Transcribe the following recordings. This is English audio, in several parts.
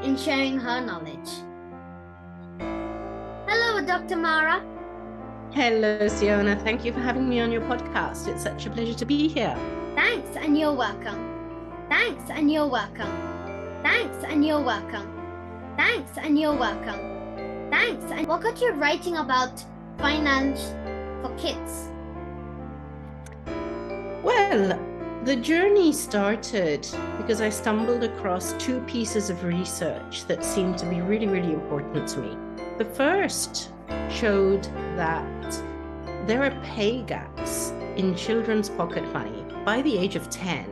in sharing her knowledge. Hello, Dr. Mara. Hello, Siona. Thank you for having me on your podcast. It's such a pleasure to be here. Thanks, and you're welcome. Thanks, and you're welcome. Thanks, and you're welcome. Thanks, and you're welcome. Thanks, and what got you writing about finance for kids? Well, the journey started because I stumbled across two pieces of research that seemed to be really, really important to me. The first showed that there are pay gaps in children's pocket money by the age of 10.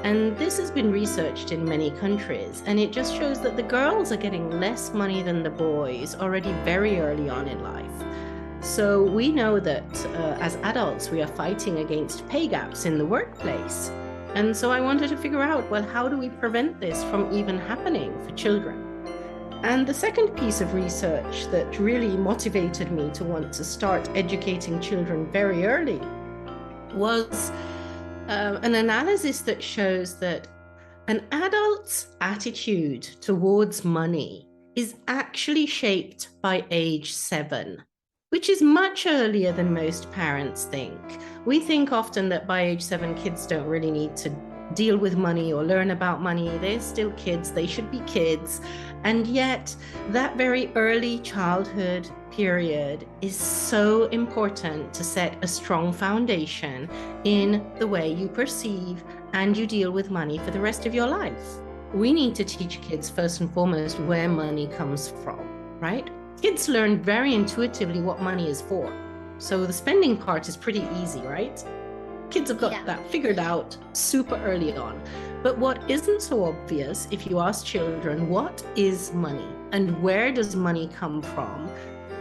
And this has been researched in many countries, and it just shows that the girls are getting less money than the boys already very early on in life. So we know that as adults, we are fighting against pay gaps in the workplace. And so I wanted to figure out, well, how do we prevent this from even happening for children? And the second piece of research that really motivated me to want to start educating children very early was an analysis that shows that an adult's attitude towards money is actually shaped by age 7, which is much earlier than most parents think. We think often that by age 7, kids don't really need to deal with money or learn about money. They're still kids, they should be kids. And yet that very early childhood period is so important to set a strong foundation in the way you perceive and you deal with money for the rest of your life. We need to teach kids first and foremost where money comes from, right? Kids learn very intuitively what money is for. So the spending part is pretty easy, right? Kids have got that figured out super early on. But what isn't so obvious, if you ask children, what is money and where does money come from?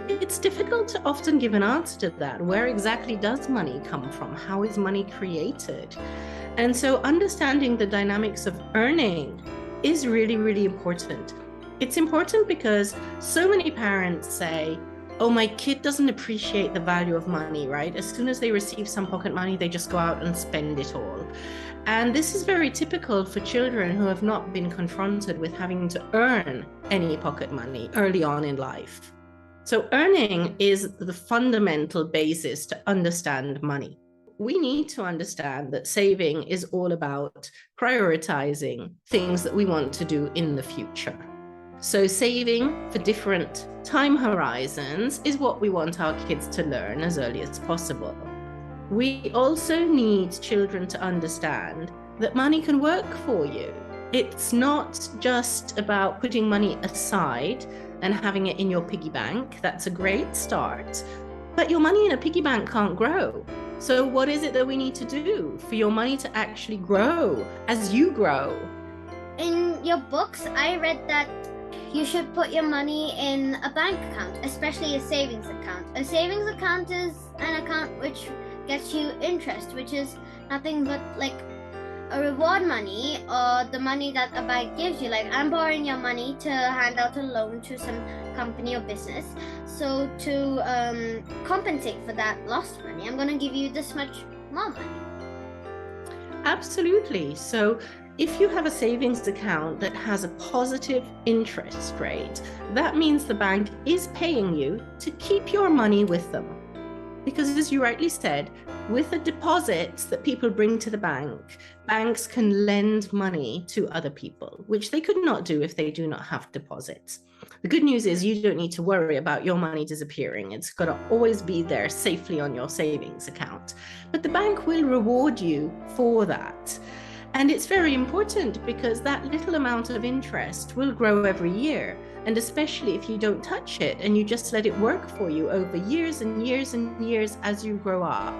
It's difficult to often give an answer to that. Where exactly does money come from? How is money created? And so understanding the dynamics of earning is really, really important. It's important because so many parents say, oh, my kid doesn't appreciate the value of money, right? As soon as they receive some pocket money, they just go out and spend it all. And this is very typical for children who have not been confronted with having to earn any pocket money early on in life. So earning is the fundamental basis to understand money. We need to understand that saving is all about prioritizing things that we want to do in the future. So saving for different time horizons is what we want our kids to learn as early as possible. We also need children to understand that money can work for you. It's not just about putting money aside and having it in your piggy bank. That's a great start, but your money in a piggy bank can't grow. So what is it that we need to do for your money to actually grow as you grow? In your books, I read that you should put your money in a bank account, especially a savings account. A savings account is an account which gets you interest, which is nothing but like a reward money or the money that a bank gives you. Like, I'm borrowing your money to hand out a loan to some company or business. So to compensate for that lost money, I'm going to give you this much more money. Absolutely. So if you have a savings account that has a positive interest rate, that means the bank is paying you to keep your money with them. Because as you rightly said, with the deposits that people bring to the bank, banks can lend money to other people, which they could not do if they do not have deposits. The good news is you don't need to worry about your money disappearing. It's got to always be there safely on your savings account. But the bank will reward you for that. And it's very important because that little amount of interest will grow every year. And especially if you don't touch it and you just let it work for you over years and years and years as you grow up.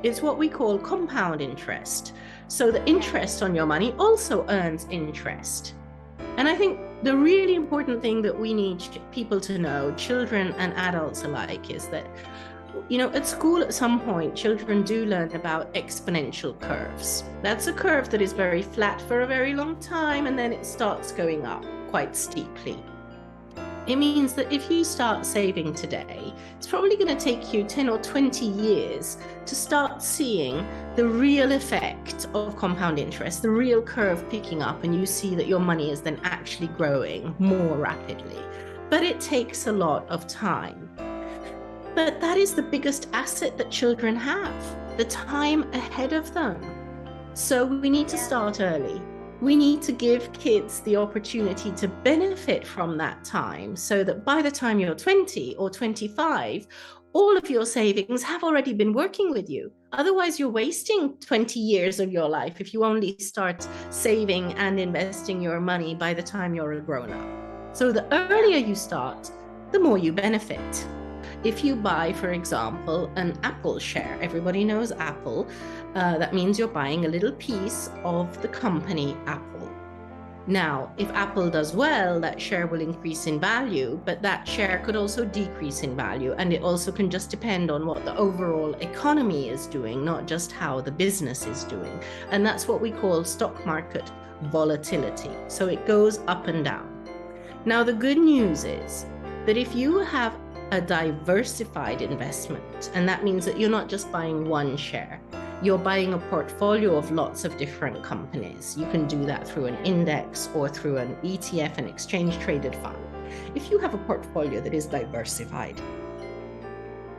It's what we call compound interest. So the interest on your money also earns interest. And I think the really important thing that we need people to know, children and adults alike, is that, you know, at school at some point, children do learn about exponential curves. That's a curve that is very flat for a very long time, and then it starts going up quite steeply. It means that if you start saving today, it's probably going to take you 10 or 20 years to start seeing the real effect of compound interest, the real curve picking up, and you see that your money is then actually growing more rapidly. But it takes a lot of time. But that is the biggest asset that children have, the time ahead of them. So we need to start early. We need to give kids the opportunity to benefit from that time so that by the time you're 20 or 25, all of your savings have already been working with you. Otherwise, you're wasting 20 years of your life if you only start saving and investing your money by the time you're a grown-up. So the earlier you start, the more you benefit. If you buy, for example, an Apple share, everybody knows Apple, that means you're buying a little piece of the company Apple. Now, if Apple does well, that share will increase in value, but that share could also decrease in value. And it also can just depend on what the overall economy is doing, not just how the business is doing. And that's what we call stock market volatility. So it goes up and down. Now, the good news is that if you have a diversified investment, and that means that you're not just buying one share, you're buying a portfolio of lots of different companies. You can do that through an index or through an ETF, an exchange traded fund. If you have a portfolio that is diversified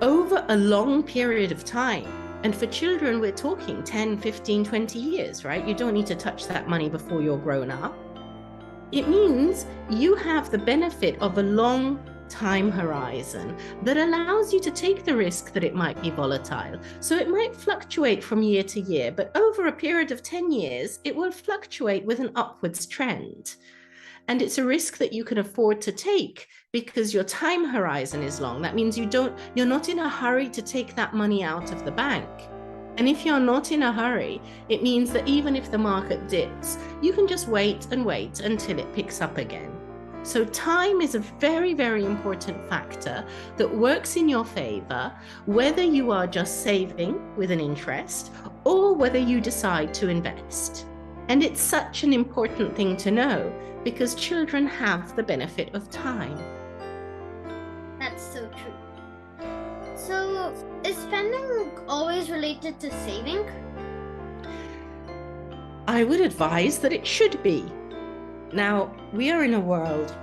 over a long period of time, and for children, we're talking 10, 15, 20 years, right? You don't need to touch that money before you're grown up. It means you have the benefit of a long time horizon that allows you to take the risk that it might be volatile. So it might fluctuate from year to year, but over a period of 10 years, it will fluctuate with an upwards trend. And it's a risk that you can afford to take because your time horizon is long. That means you're not in a hurry to take that money out of the bank. And if you're not in a hurry, it means that even if the market dips, you can just wait and wait until it picks up again. So time is a very, very important factor that works in your favor, whether you are just saving with an interest or whether you decide to invest. And it's such an important thing to know because children have the benefit of time. That's so true. So, is spending always related to saving? I would advise that it should be. Now, we are in a world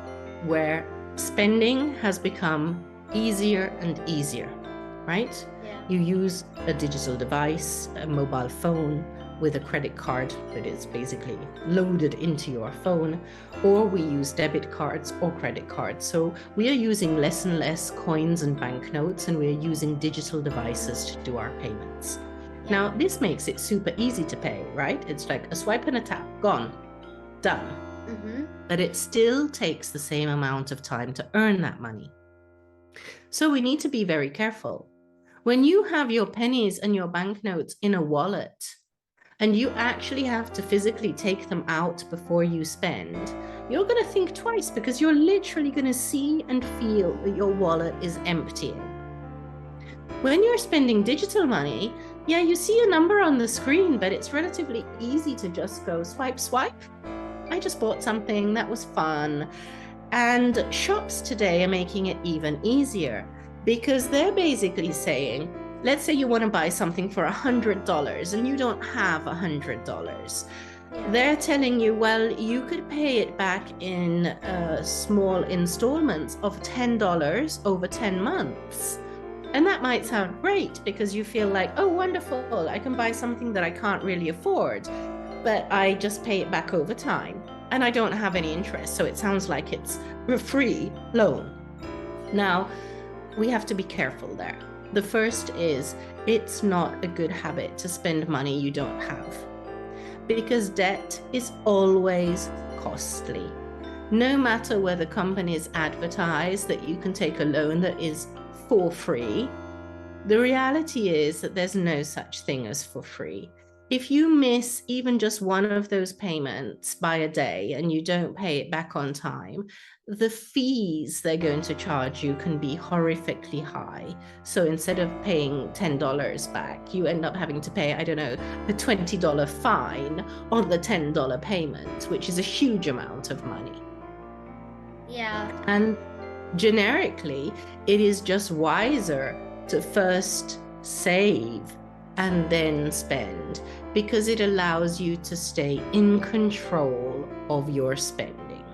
where spending has become easier and easier, right? Yeah. You use a digital device, a mobile phone with a credit card that is basically loaded into your phone, or we use debit cards or credit cards. So we are using less and less coins and banknotes, and we're using digital devices to do our payments. Now, this makes it super easy to pay, right? It's like a swipe and a tap, gone, done. Mm-hmm. But it still takes the same amount of time to earn that money. So we need to be very careful. When you have your pennies and your banknotes in a wallet, and you actually have to physically take them out before you spend, you're going to think twice because you're literally going to see and feel that your wallet is emptying. When you're spending digital money, yeah, you see a number on the screen, but it's relatively easy to just go swipe, swipe. I just bought something, that was fun. And shops today are making it even easier because they're basically saying, let's say you want to buy something for $100 and you don't have $100. They're telling you, well, you could pay it back in small installments of $10 over 10 months. And that might sound great because you feel like, oh, wonderful, I can buy something that I can't really afford, but I just pay it back over time and I don't have any interest. So it sounds like it's a free loan. Now, we have to be careful there. The first is, it's not a good habit to spend money you don't have, because debt is always costly. No matter whether companies advertise that you can take a loan that is for free, the reality is that there's no such thing as for free. If you miss even just one of those payments by a day and you don't pay it back on time, the fees they're going to charge you can be horrifically high. So instead of paying $10 back, you end up having to pay, I don't know, a $20 fine on the $10 payment, which is a huge amount of money. Yeah. And generically, it is just wiser to first save and then spend, because it allows you to stay in control of your spending.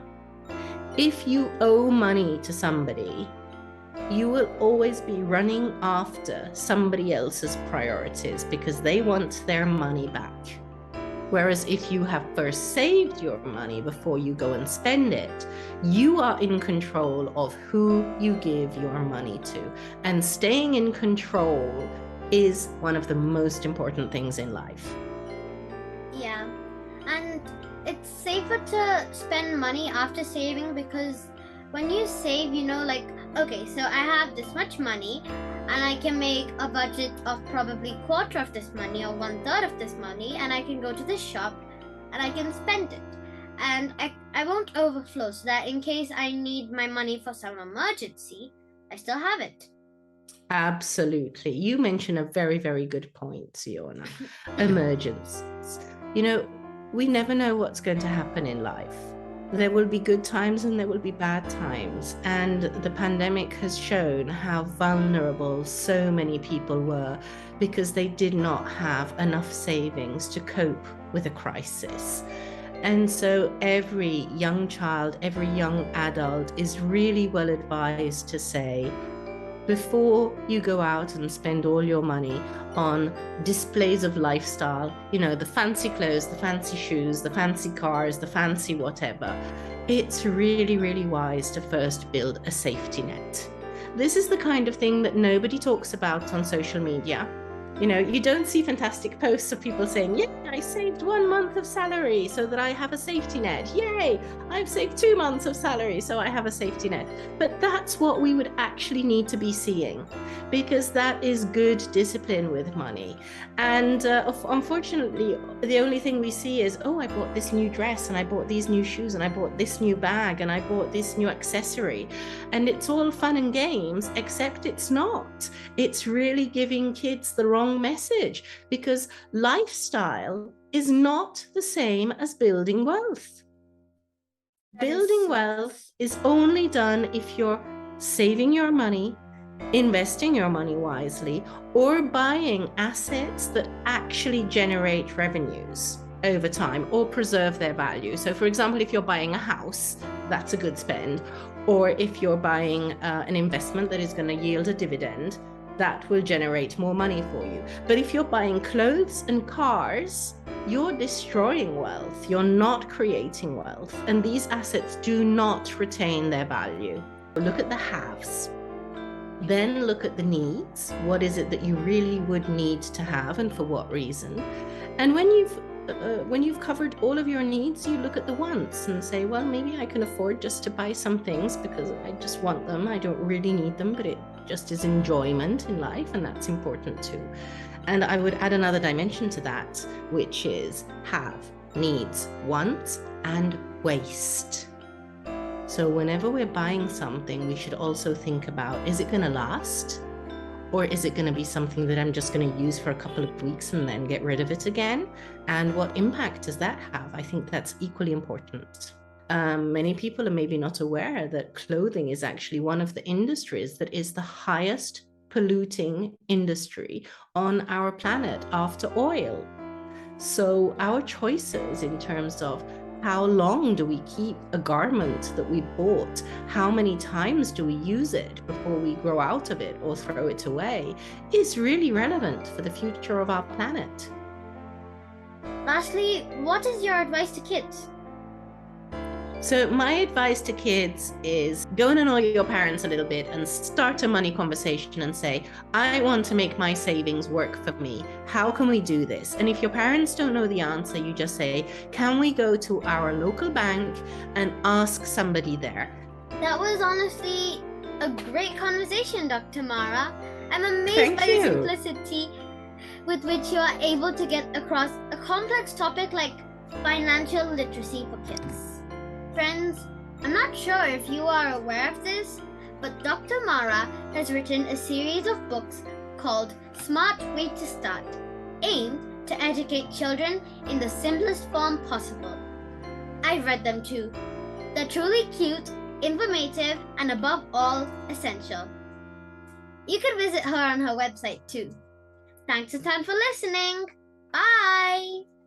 If you owe money to somebody, you will always be running after somebody else's priorities because they want their money back. Whereas if you have first saved your money before you go and spend it, you are in control of who you give your money to. And staying in control is one of the most important things in life. Yeah, and it's safer to spend money after saving, because when you save, you know, like, okay, so I have this much money and I can make a budget of probably quarter of this money or 1/3 of this money, and I can go to the shop and I can spend it. And I won't overflow, so that in case I need my money for some emergency, I still have it. Absolutely. You mentioned a very, very good point, Siona. Emergencies. You know, we never know what's going to happen in life. There will be good times and there will be bad times. And the pandemic has shown how vulnerable so many people were because they did not have enough savings to cope with a crisis. And so every young child, every young adult is really well advised to say, before you go out and spend all your money on displays of lifestyle, you know, the fancy clothes, the fancy shoes, the fancy cars, the fancy whatever, it's really, really wise to first build a safety net. This is the kind of thing that nobody talks about on social media. You know, you don't see fantastic posts of people saying, yeah, I saved 1 month of salary so that I have a safety net. Yay, I've saved 2 months of salary so I have a safety net. But that's what we would actually need to be seeing, because that is good discipline with money. And unfortunately, the only thing we see is, oh, I bought this new dress and I bought these new shoes and I bought this new bag and I bought this new accessory. And it's all fun and games, except it's not. It's really giving kids the wrong message, because lifestyle is not the same as building wealth. Building wealth is only done if you're saving your money, investing your money wisely, or buying assets that actually generate revenues over time or preserve their value. So for example, if you're buying a house, that's a good spend. Or if you're buying an investment that is going to yield a dividend, that will generate more money for you. But if you're buying clothes and cars, you're destroying wealth. You're not creating wealth. And these assets do not retain their value. Look at the haves. Then look at the needs. What is it that you really would need to have and for what reason? And when you've covered all of your needs, you look at the wants and say, well, maybe I can afford just to buy some things because I just want them. I don't really need them, but it just is enjoyment in life, and that's important too. And I would add another dimension to that, which is have, needs, wants, and waste. So whenever we're buying something, we should also think about, is it going to last? Or is it going to be something that I'm just going to use for a couple of weeks and then get rid of it again? And what impact does that have? I think that's equally important. Many people are maybe not aware that clothing is actually one of the industries that is the highest polluting industry on our planet after oil. So our choices in terms of how long do we keep a garment that we bought? How many times do we use it before we grow out of it or throw it away is really relevant for the future of our planet. Lastly, what is your advice to kids? So my advice to kids is go and annoy your parents a little bit and start a money conversation and say, I want to make my savings work for me. How can we do this? And if your parents don't know the answer, you just say, can we go to our local bank and ask somebody there? That was honestly a great conversation, Dr. Mara. I'm amazed by the simplicity with which you are able to get across a complex topic like financial literacy for kids. Friends, I'm not sure if you are aware of this, but Dr. Mara has written a series of books called Smart Way to Start, aimed to educate children in the simplest form possible. I've read them too. They're truly cute informative, and above all, essential. You can visit her on her website too. Thanks a ton for listening. Bye!